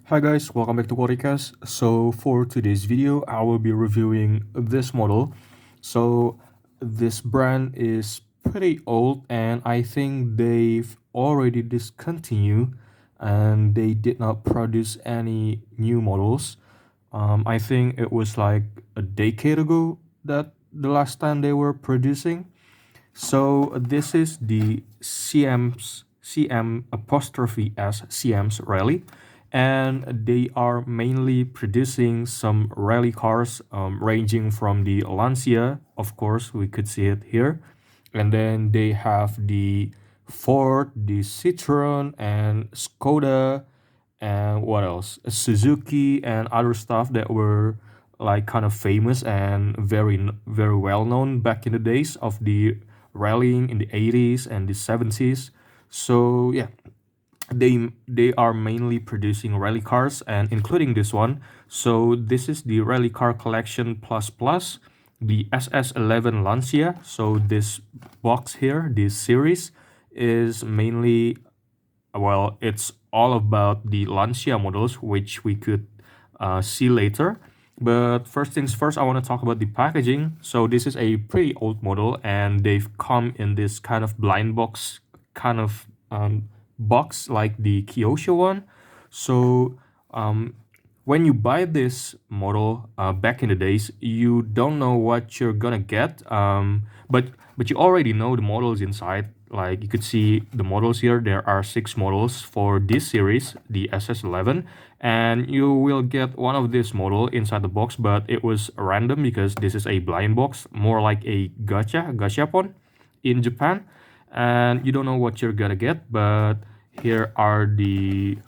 Hi guys, welcome back to Quadricast. So for today's video, I will be reviewing this model. So this brand is pretty old and I think they've already discontinued and they did not produce any new models. I think it was like a decade ago that the last time they were producing. So this is the CM apostrophe S CM's rally, and they are mainly producing some rally cars ranging from the Lancia, of course we could see it here, and then they have the Ford, the Citroen, and Skoda, and what else? Suzuki and other stuff that were like kind of famous and very well known back in the days of the rallying in the 80s and the 70s. So yeah, they are mainly producing rally cars and including this one. So this is the rally car collection plus the SS11 Lancia. So this box here, this series is mainly, well, it's all about the Lancia models, which we could see later. But first things first, I want to talk about the packaging. So this is a pretty old model, and they've come in this kind of blind box kind of box like the Kyosho one. So when you buy this model back in the days, you don't know what you're gonna get, but you already know the models inside. Like you could see the models here, there are 6 models for this series, the SS11, and you will get one of this model inside the box, but it was random because this is a blind box, more like a gachapon in Japan, and you don't know what you're gonna get. But here are the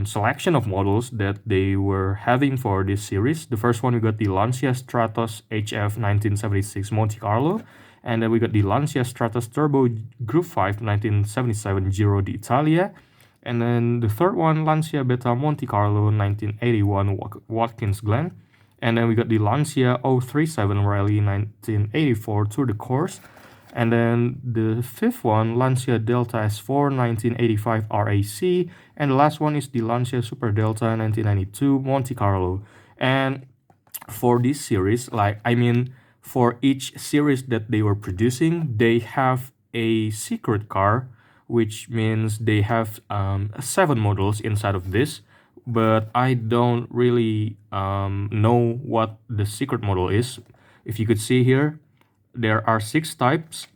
selection of models that they were having for this series. The first one, we got the Lancia Stratos HF 1976 Montecarlo, and then we got the Lancia Stratos Turbo Group 5 1977 Giro d'Italia, and then the third one, Lancia Beta Montecarlo 1981 Watkins Glen, and then we got the Lancia 037 Rally 1984 Tour de Corse, and then the fifth one, Lancia Delta S4 1985 RAC, and the last one is the Lancia Super Delta 1992 Monte Carlo. And for this series, for each series that they were producing, they have a secret car, which means they have 7 models inside of this. But I don't really know what the secret model is. If you could see here, there are 6 types,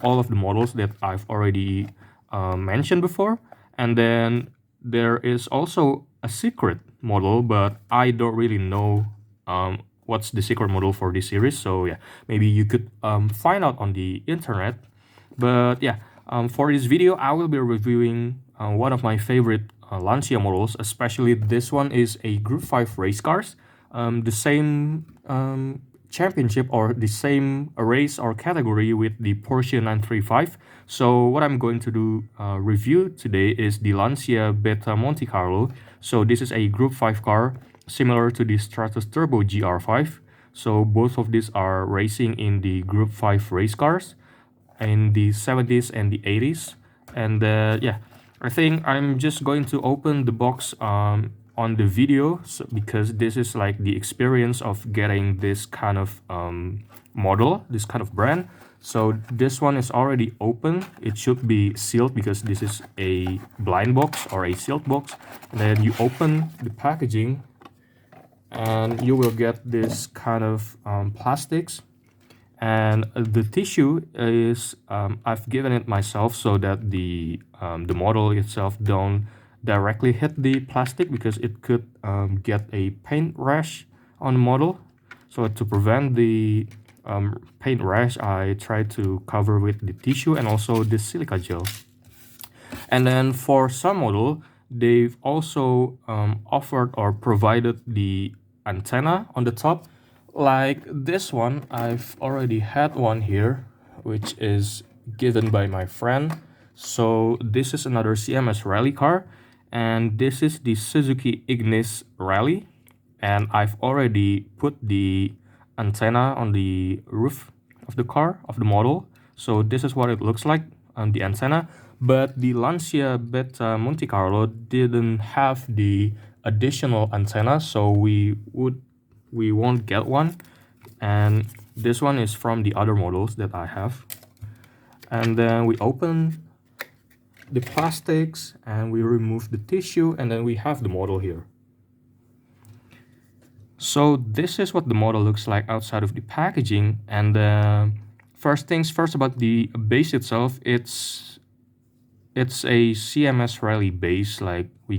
all of the models that I've already mentioned before, and then there is also a secret model, but I don't really know what's the secret model for this series. So yeah, maybe you could find out on the internet. But yeah, for this video, I will be reviewing one of my favorite Lancia models, especially this one is a Group 5 race cars, the same championship or the same race or category with the Porsche 935. So what I'm going to do review today is the Lancia Beta Monte Carlo. So this is a Group 5 car similar to the Stratos Turbo GR5. So both of these are racing in the Group 5 race cars in the 70s and the 80s. And yeah, I think I'm just going to open the box on the video, because this is like the experience of getting this kind of model, this kind of brand. So this one is already open. It should be sealed because this is a blind box or a sealed box. And then you open the packaging and you will get this kind of plastics. And the tissue is I've given it myself so that the model itself don't directly hit the plastic, because it could get a paint rash on the model. So to prevent the paint rash, I try to cover with the tissue and also the silica gel. And then for some model, they've also offered or provided the antenna on the top. Like this one, I've already had one here, which is given by my friend. So this is another CMS rally car, and this is the Suzuki Ignis Rally, and I've already put the antenna on the roof of the car, of the model. So this is what it looks like on the antenna. But the Lancia Beta Monte Carlo didn't have the additional antenna, so we won't get one. And this one is from the other models that I have. And then we open the plastics and we remove the tissue, and then we have the model here. So this is what the model looks like outside of the packaging. And first things first, about the base itself, it's a CMS rally base. Like we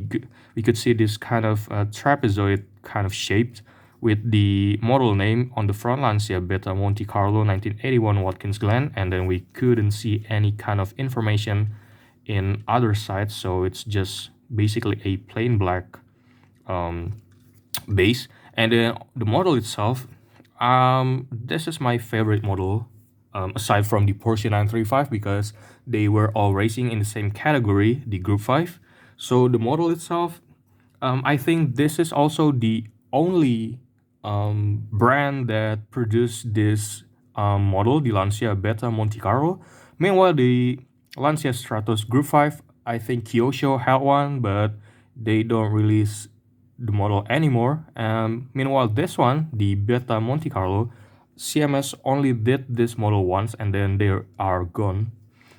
could see this kind of trapezoid kind of shaped with the model name on the front, Lancia Beta Montecarlo 1981 Watkins Glen, and then we couldn't see any kind of information in other sides, so it's just basically a plain black base. And then the model itself, this is my favorite model, aside from the Porsche 935, because they were all racing in the same category, the Group 5. So the model itself, I think this is also the only brand that produced this model, the Lancia Beta Montecarlo. Meanwhile, the Lancia Stratos Group 5, I think Kyosho had one, but they don't release the model anymore. Meanwhile, this one, the Beta Montecarlo, CMS only did this model once and then they are gone.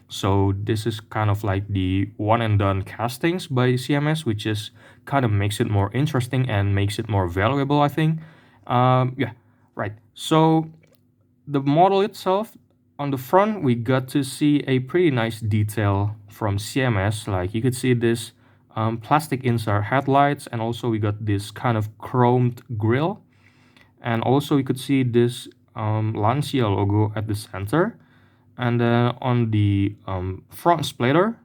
So this is kind of like the one and done castings by CMS, which is kind of makes it more interesting and makes it more valuable, I think. Yeah, right. So the model itself, on the front, we got to see a pretty nice detail from CMS. Like you could see this plastic insert headlights, and also we got this kind of chromed grille. And also you could see this Lancia logo at the center. And then on the front splitter,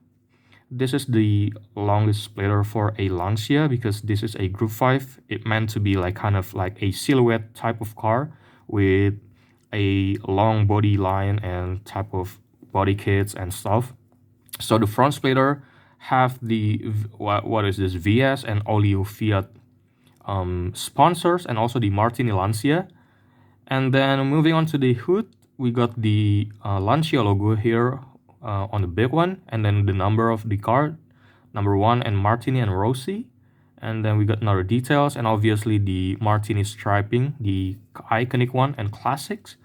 this is the longest splitter for a Lancia because this is a Group 5. It meant to be like kind of like a silhouette type of car with a long body line and type of body kits and stuff. So the front splitter have the what is this, VS and Oleo Fiat sponsors, and also the Martini Lancia. And then moving on to the hood, we got the Lancia logo here on the big one, and then the number of the car, number 1 and Martini and Rossi. And then we got another details, and obviously the Martini striping, the iconic one and classics.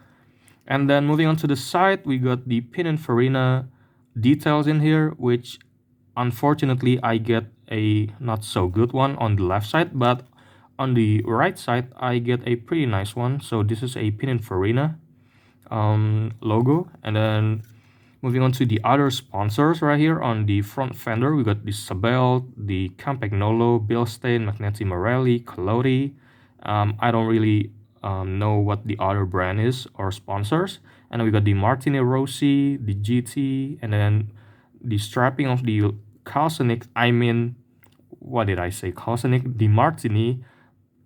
And then moving on to the side, we got the Pininfarina details in here, which unfortunately I get a not so good one on the left side, but on the right side I get a pretty nice one. So this is a Pininfarina logo. And then moving on to the other sponsors right here on the front fender, we got the Sabel, the Campagnolo, Bilstein, Magneti Marelli, Collodi. I don't really know what the other brand is or sponsors. And then we got the Martini Rossi, the GT, and then the strapping of the Kalsonic, what did I say? Kalsonic, the Martini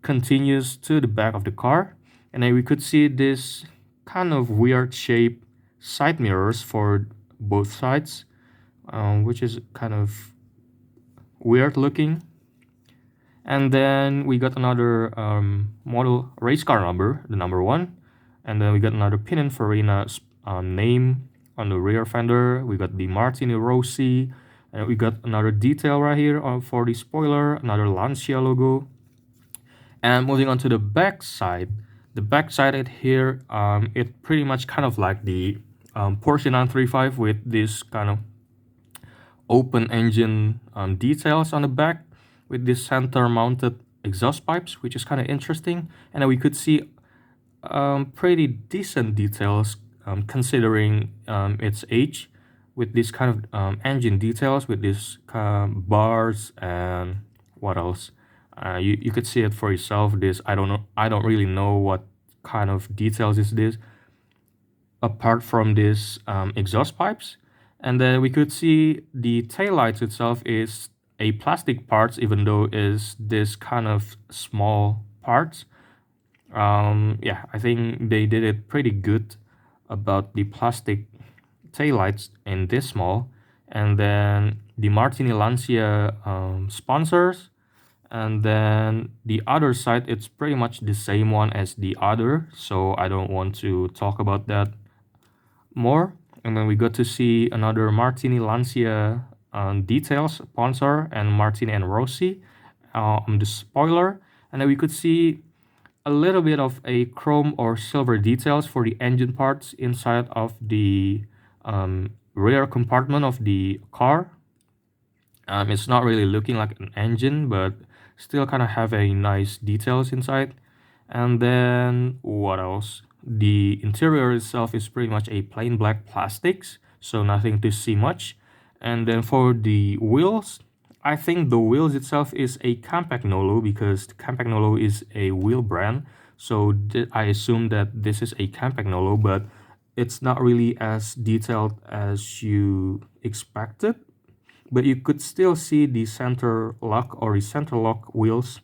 continues to the back of the car. And then we could see this kind of weird shape side mirrors for both sides, which is kind of weird looking. And then we got another model race car number, the number 1. And then we got another Pininfarina name on the rear fender. We got the Martini Rossi. And we got another detail right here for the spoiler, another Lancia logo. And moving on to the back side, here, it pretty much kind of like the Porsche 935 with this kind of open engine details on the back with this center mounted exhaust pipes, which is kind of interesting. And then we could see pretty decent details considering its age, with this kind of engine details with these bars and what else. You could see it for yourself. This I don't really know what kind of details is this apart from this exhaust pipes. And then we could see the taillights itself is a plastic parts, even though is this kind of small parts. Yeah, I think they did it pretty good about the plastic taillights in this small. And then the Martini Lancia sponsors. And then the other side, it's pretty much the same one as the other, so I don't want to talk about that more. And then we got to see another Martini Lancia details sponsor and Martini and Rossi. on the spoiler, and then we could see a little bit of a chrome or silver details for the engine parts inside of the rear compartment of the car. It's not really looking like an engine, but still kind of have a nice details inside. And then what else? The interior itself is pretty much a plain black plastics, so nothing to see much. And then for the wheels, I think the wheels itself is a Campagnolo because Campagnolo is a wheel brand. So I assume that this is a Campagnolo, but it's not really as detailed as you expected. But you could still see the center lock or the center lock wheels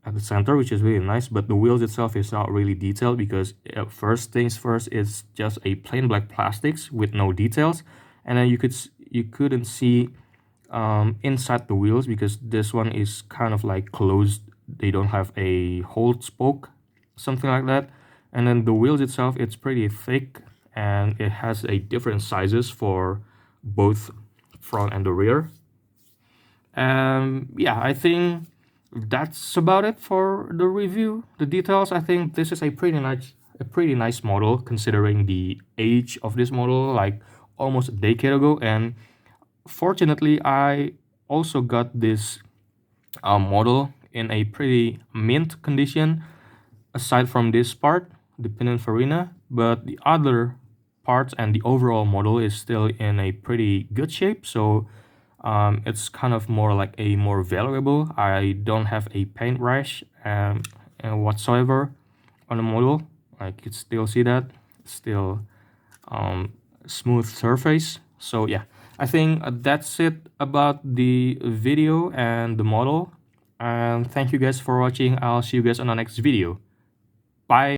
at the center, which is really nice. But the wheels itself is not really detailed because first things first, it's just a plain black plastics with no details. And then you couldn't see inside the wheels because this one is kind of like closed. They don't have a hold spoke, something like that. And then the wheels itself, it's pretty thick and it has a different sizes for both front and the rear. Yeah, I think that's about it for the review. The details, I think this is a pretty nice model considering the age of this model, like almost a decade ago. And fortunately, I also got this model in a pretty mint condition aside from this part, the Pininfarina, but the other parts and the overall model is still in a pretty good shape. So it's kind of more like a more valuable. I don't have a paint rash whatsoever on the model. I could still see that. Still smooth surface. So yeah, I think that's it about the video and the model. And thank you guys for watching. I'll see you guys on the next video. Bye.